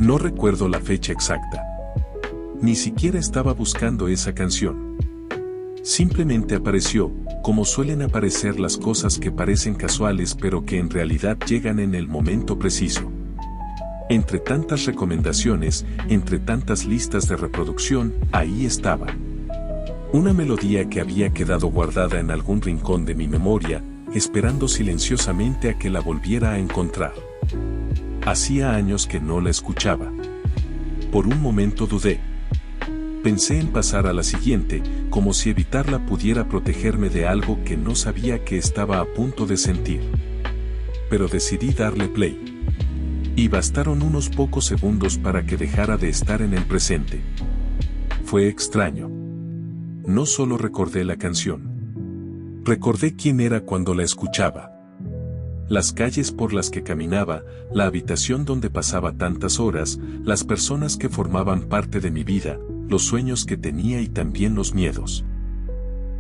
No recuerdo la fecha exacta. Ni siquiera estaba buscando esa canción. Simplemente apareció, como suelen aparecer las cosas que parecen casuales pero que en realidad llegan en el momento preciso. Entre tantas recomendaciones, entre tantas listas de reproducción, ahí estaba. Una melodía que había quedado guardada en algún rincón de mi memoria, esperando silenciosamente a que la volviera a encontrar. Hacía años que no la escuchaba. Por un momento dudé. Pensé en pasar a la siguiente, como si evitarla pudiera protegerme de algo que no sabía que estaba a punto de sentir. Pero decidí darle play. Y bastaron unos pocos segundos para que dejara de estar en el presente. Fue extraño. No solo recordé la canción. Recordé quién era cuando la escuchaba. Las calles por las que caminaba, la habitación donde pasaba tantas horas, las personas que formaban parte de mi vida, los sueños que tenía y también los miedos.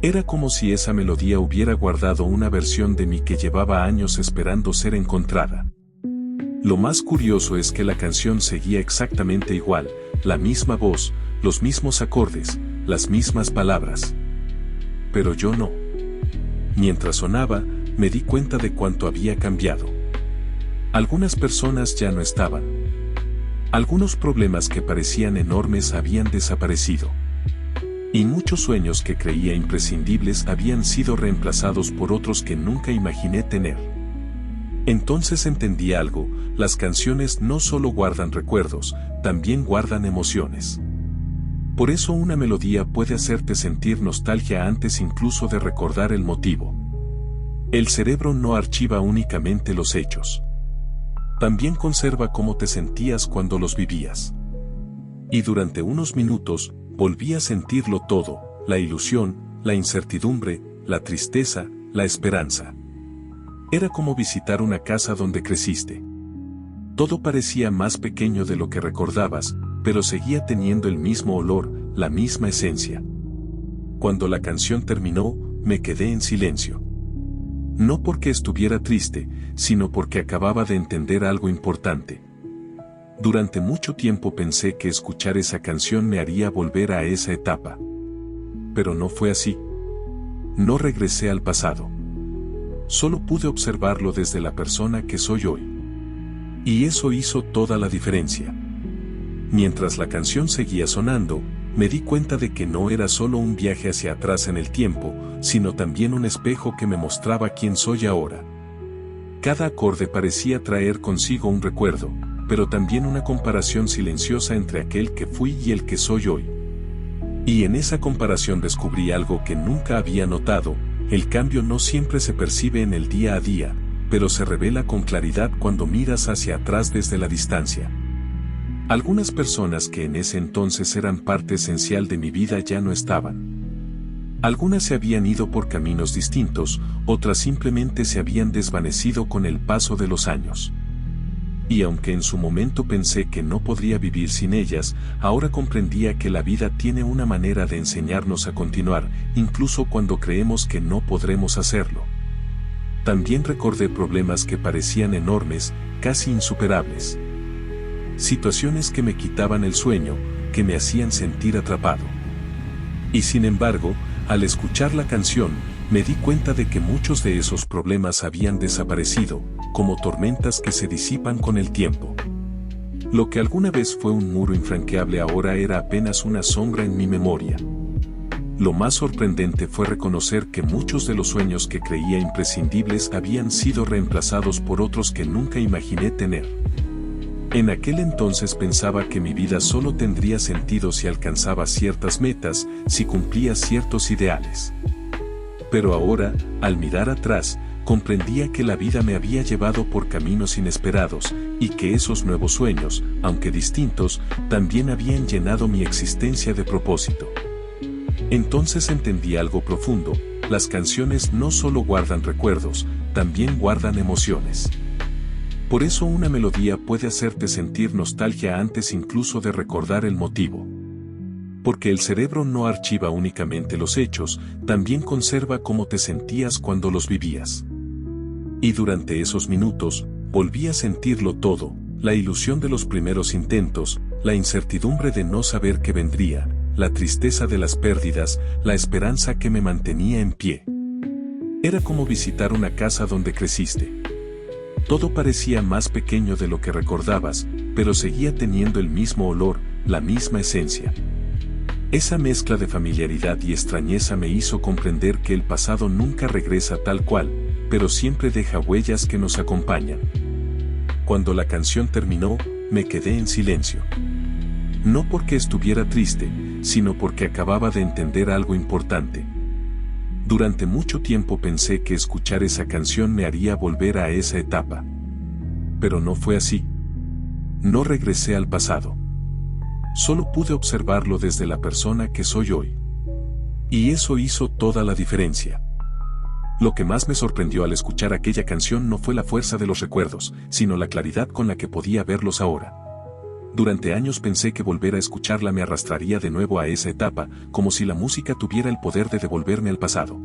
Era como si esa melodía hubiera guardado una versión de mí que llevaba años esperando ser encontrada. Lo más curioso es que la canción seguía exactamente igual, la misma voz, los mismos acordes, las mismas palabras. Pero yo no. Mientras sonaba, me di cuenta de cuánto había cambiado. Algunas personas ya no estaban. Algunos problemas que parecían enormes habían desaparecido. Y muchos sueños que creía imprescindibles habían sido reemplazados por otros que nunca imaginé tener. Entonces entendí algo, las canciones no solo guardan recuerdos, también guardan emociones. Por eso una melodía puede hacerte sentir nostalgia antes incluso de recordar el motivo. El cerebro no archiva únicamente los hechos. También conserva cómo te sentías cuando los vivías. Y durante unos minutos, volví a sentirlo todo, la ilusión, la incertidumbre, la tristeza, la esperanza. Era como visitar una casa donde creciste. Todo parecía más pequeño de lo que recordabas, pero seguía teniendo el mismo olor, la misma esencia. Cuando la canción terminó, me quedé en silencio. No porque estuviera triste, sino porque acababa de entender algo importante. Durante mucho tiempo pensé que escuchar esa canción me haría volver a esa etapa. Pero no fue así. No regresé al pasado. Solo pude observarlo desde la persona que soy hoy. Y eso hizo toda la diferencia. Mientras la canción seguía sonando, me di cuenta de que no era solo un viaje hacia atrás en el tiempo, sino también un espejo que me mostraba quién soy ahora. Cada acorde parecía traer consigo un recuerdo, pero también una comparación silenciosa entre aquel que fui y el que soy hoy. Y en esa comparación descubrí algo que nunca había notado: el cambio no siempre se percibe en el día a día, pero se revela con claridad cuando miras hacia atrás desde la distancia. Algunas personas que en ese entonces eran parte esencial de mi vida ya no estaban. Algunas se habían ido por caminos distintos, otras simplemente se habían desvanecido con el paso de los años. Y aunque en su momento pensé que no podría vivir sin ellas, ahora comprendía que la vida tiene una manera de enseñarnos a continuar, incluso cuando creemos que no podremos hacerlo. También recordé problemas que parecían enormes, casi insuperables. Situaciones que me quitaban el sueño, que me hacían sentir atrapado. Y sin embargo, al escuchar la canción, me di cuenta de que muchos de esos problemas habían desaparecido, como tormentas que se disipan con el tiempo. Lo que alguna vez fue un muro infranqueable ahora era apenas una sombra en mi memoria. Lo más sorprendente fue reconocer que muchos de los sueños que creía imprescindibles habían sido reemplazados por otros que nunca imaginé tener. En aquel entonces pensaba que mi vida solo tendría sentido si alcanzaba ciertas metas, si cumplía ciertos ideales. Pero ahora, al mirar atrás, comprendía que la vida me había llevado por caminos inesperados, y que esos nuevos sueños, aunque distintos, también habían llenado mi existencia de propósito. Entonces entendí algo profundo: las canciones no solo guardan recuerdos, también guardan emociones. Por eso una melodía puede hacerte sentir nostalgia antes incluso de recordar el motivo. Porque el cerebro no archiva únicamente los hechos, también conserva cómo te sentías cuando los vivías. Y durante esos minutos, volví a sentirlo todo: La ilusión de los primeros intentos, la incertidumbre de no saber qué vendría, la tristeza de las pérdidas, la esperanza que me mantenía en pie. Era como visitar una casa donde creciste. Todo parecía más pequeño de lo que recordabas, pero seguía teniendo el mismo olor, la misma esencia. Esa mezcla de familiaridad y extrañeza me hizo comprender que el pasado nunca regresa tal cual, pero siempre deja huellas que nos acompañan. Cuando la canción terminó, me quedé en silencio. No porque estuviera triste, sino porque acababa de entender algo importante. Durante mucho tiempo pensé que escuchar esa canción me haría volver a esa etapa. Pero no fue así. No regresé al pasado. Solo pude observarlo desde la persona que soy hoy. Y eso hizo toda la diferencia. Lo que más me sorprendió al escuchar aquella canción no fue la fuerza de los recuerdos, sino la claridad con la que podía verlos ahora. Durante años pensé que volver a escucharla me arrastraría de nuevo a esa etapa, como si la música tuviera el poder de devolverme al pasado.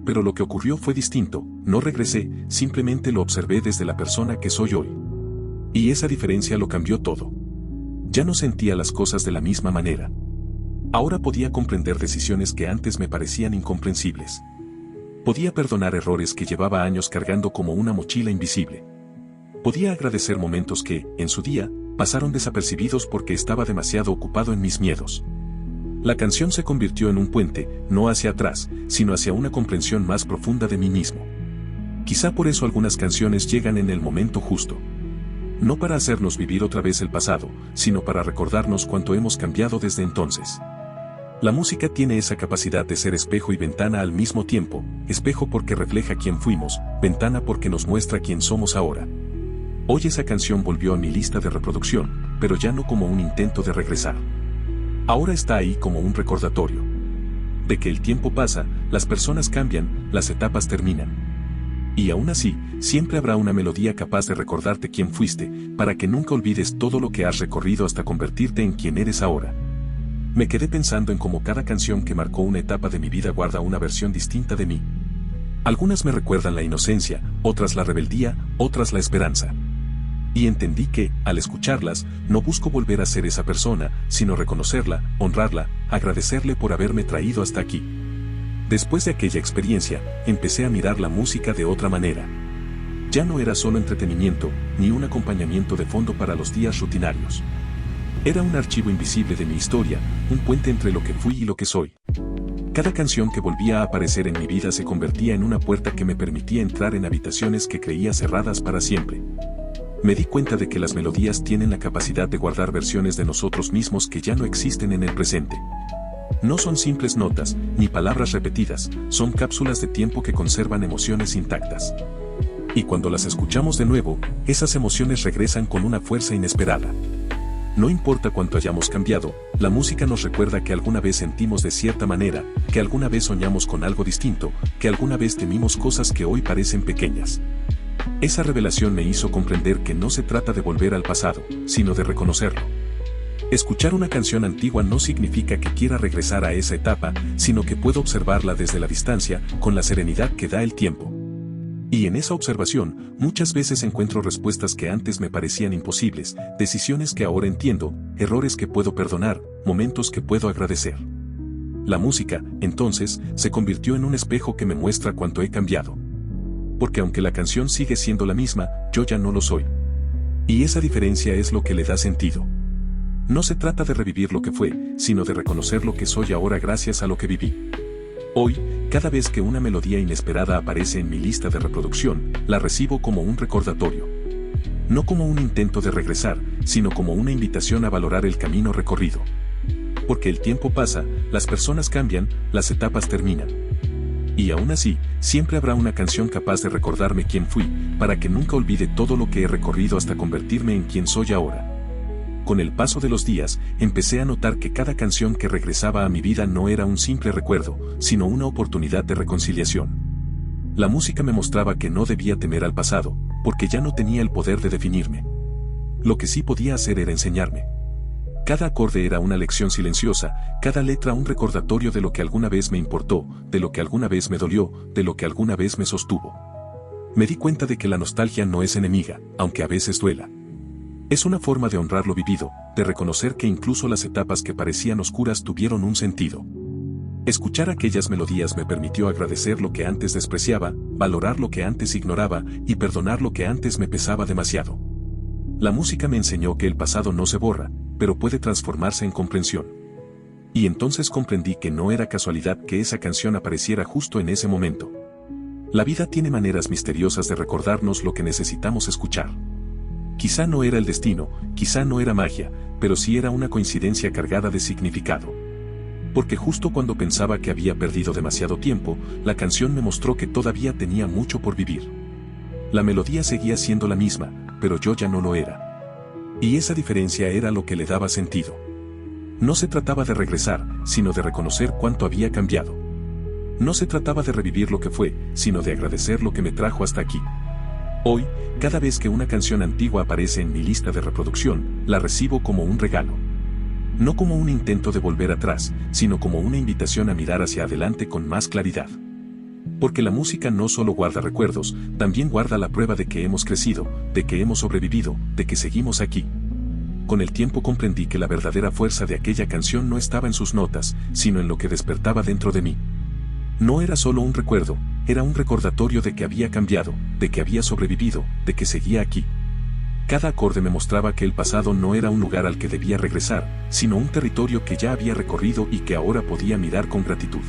Pero lo que ocurrió fue distinto, no regresé, simplemente lo observé desde la persona que soy hoy. Y esa diferencia lo cambió todo. Ya no sentía las cosas de la misma manera. Ahora podía comprender decisiones que antes me parecían incomprensibles. Podía perdonar errores que llevaba años cargando como una mochila invisible. Podía agradecer momentos que, en su día, pasaron desapercibidos porque estaba demasiado ocupado en mis miedos. La canción se convirtió en un puente, no hacia atrás, sino hacia una comprensión más profunda de mí mismo. Quizá por eso algunas canciones llegan en el momento justo. No para hacernos vivir otra vez el pasado, sino para recordarnos cuánto hemos cambiado desde entonces. La música tiene esa capacidad de ser espejo y ventana al mismo tiempo, espejo porque refleja quién fuimos, ventana porque nos muestra quién somos ahora. Hoy esa canción volvió a mi lista de reproducción, pero ya no como un intento de regresar. Ahora está ahí como un recordatorio. De que el tiempo pasa, las personas cambian, las etapas terminan. Y aún así, siempre habrá una melodía capaz de recordarte quién fuiste, para que nunca olvides todo lo que has recorrido hasta convertirte en quien eres ahora. Me quedé pensando en cómo cada canción que marcó una etapa de mi vida guarda una versión distinta de mí. Algunas me recuerdan la inocencia, otras la rebeldía, otras la esperanza. Y entendí que, al escucharlas, no busco volver a ser esa persona, sino reconocerla, honrarla, agradecerle por haberme traído hasta aquí. Después de aquella experiencia, empecé a mirar la música de otra manera. Ya no era solo entretenimiento, ni un acompañamiento de fondo para los días rutinarios. Era un archivo invisible de mi historia, un puente entre lo que fui y lo que soy. Cada canción que volvía a aparecer en mi vida se convertía en una puerta que me permitía entrar en habitaciones que creía cerradas para siempre. Me di cuenta de que las melodías tienen la capacidad de guardar versiones de nosotros mismos que ya no existen en el presente. No son simples notas, ni palabras repetidas, son cápsulas de tiempo que conservan emociones intactas. Y cuando las escuchamos de nuevo, esas emociones regresan con una fuerza inesperada. No importa cuánto hayamos cambiado, la música nos recuerda que alguna vez sentimos de cierta manera, que alguna vez soñamos con algo distinto, que alguna vez temimos cosas que hoy parecen pequeñas. Esa revelación me hizo comprender que no se trata de volver al pasado, sino de reconocerlo. Escuchar una canción antigua no significa que quiera regresar a esa etapa, sino que puedo observarla desde la distancia, con la serenidad que da el tiempo. Y en esa observación, muchas veces encuentro respuestas que antes me parecían imposibles, decisiones que ahora entiendo, errores que puedo perdonar, momentos que puedo agradecer. La música, entonces, se convirtió en un espejo que me muestra cuánto he cambiado. Porque aunque la canción sigue siendo la misma, yo ya no lo soy. Y esa diferencia es lo que le da sentido. No se trata de revivir lo que fue, sino de reconocer lo que soy ahora gracias a lo que viví. Hoy, cada vez que una melodía inesperada aparece en mi lista de reproducción, la recibo como un recordatorio. No como un intento de regresar, sino como una invitación a valorar el camino recorrido. Porque el tiempo pasa, las personas cambian, las etapas terminan. Y aún así, siempre habrá una canción capaz de recordarme quién fui, para que nunca olvide todo lo que he recorrido hasta convertirme en quien soy ahora. Con el paso de los días, empecé a notar que cada canción que regresaba a mi vida no era un simple recuerdo, sino una oportunidad de reconciliación. La música me mostraba que no debía temer al pasado, porque ya no tenía el poder de definirme. Lo que sí podía hacer era enseñarme. Cada acorde era una lección silenciosa, cada letra un recordatorio de lo que alguna vez me importó, de lo que alguna vez me dolió, de lo que alguna vez me sostuvo. Me di cuenta de que la nostalgia no es enemiga, aunque a veces duela. Es una forma de honrar lo vivido, de reconocer que incluso las etapas que parecían oscuras tuvieron un sentido. Escuchar aquellas melodías me permitió agradecer lo que antes despreciaba, valorar lo que antes ignoraba y perdonar lo que antes me pesaba demasiado. La música me enseñó que el pasado no se borra, pero puede transformarse en comprensión. Y entonces comprendí que no era casualidad que esa canción apareciera justo en ese momento. La vida tiene maneras misteriosas de recordarnos lo que necesitamos escuchar. Quizá no era el destino, quizá no era magia, pero sí era una coincidencia cargada de significado. Porque justo cuando pensaba que había perdido demasiado tiempo, la canción me mostró que todavía tenía mucho por vivir. La melodía seguía siendo la misma, pero yo ya no lo era. Y esa diferencia era lo que le daba sentido. No se trataba de regresar, sino de reconocer cuánto había cambiado. No se trataba de revivir lo que fue, sino de agradecer lo que me trajo hasta aquí. Hoy, cada vez que una canción antigua aparece en mi lista de reproducción, la recibo como un regalo. No como un intento de volver atrás, sino como una invitación a mirar hacia adelante con más claridad. Porque la música no solo guarda recuerdos, también guarda la prueba de que hemos crecido, de que hemos sobrevivido, de que seguimos aquí. Con el tiempo comprendí que la verdadera fuerza de aquella canción no estaba en sus notas, sino en lo que despertaba dentro de mí. No era solo un recuerdo, era un recordatorio de que había cambiado, de que había sobrevivido, de que seguía aquí. Cada acorde me mostraba que el pasado no era un lugar al que debía regresar, sino un territorio que ya había recorrido y que ahora podía mirar con gratitud.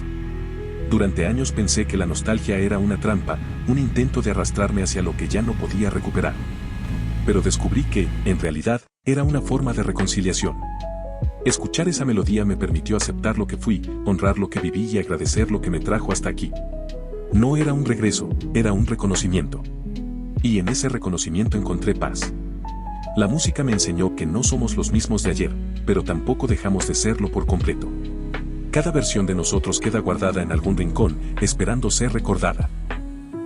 Durante años pensé que la nostalgia era una trampa, un intento de arrastrarme hacia lo que ya no podía recuperar. Pero descubrí que, en realidad, era una forma de reconciliación. Escuchar esa melodía me permitió aceptar lo que fui, honrar lo que viví y agradecer lo que me trajo hasta aquí. No era un regreso, era un reconocimiento. Y en ese reconocimiento encontré paz. La música me enseñó que no somos los mismos de ayer, pero tampoco dejamos de serlo por completo. Cada versión de nosotros queda guardada en algún rincón, esperando ser recordada.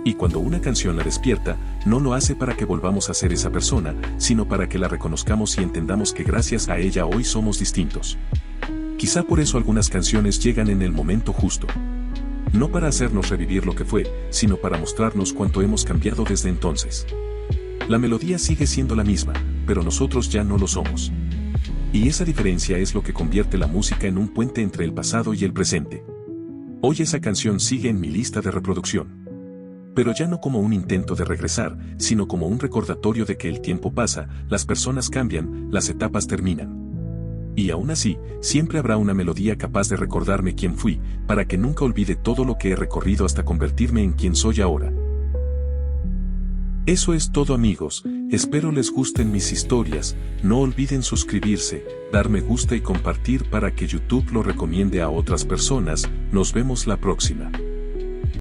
Y cuando una canción la despierta, no lo hace para que volvamos a ser esa persona, sino para que la reconozcamos y entendamos que gracias a ella hoy somos distintos. Quizá por eso algunas canciones llegan en el momento justo. No para hacernos revivir lo que fue, sino para mostrarnos cuánto hemos cambiado desde entonces. La melodía sigue siendo la misma, pero nosotros ya no lo somos. Y esa diferencia es lo que convierte la música en un puente entre el pasado y el presente. Hoy esa canción sigue en mi lista de reproducción. Pero ya no como un intento de regresar, sino como un recordatorio de que el tiempo pasa, las personas cambian, las etapas terminan. Y aún así, siempre habrá una melodía capaz de recordarme quién fui, para que nunca olvide todo lo que he recorrido hasta convertirme en quien soy ahora. Eso es todo, amigos, espero les gusten mis historias, no olviden suscribirse, dar me gusta y compartir para que YouTube lo recomiende a otras personas. Nos vemos la próxima.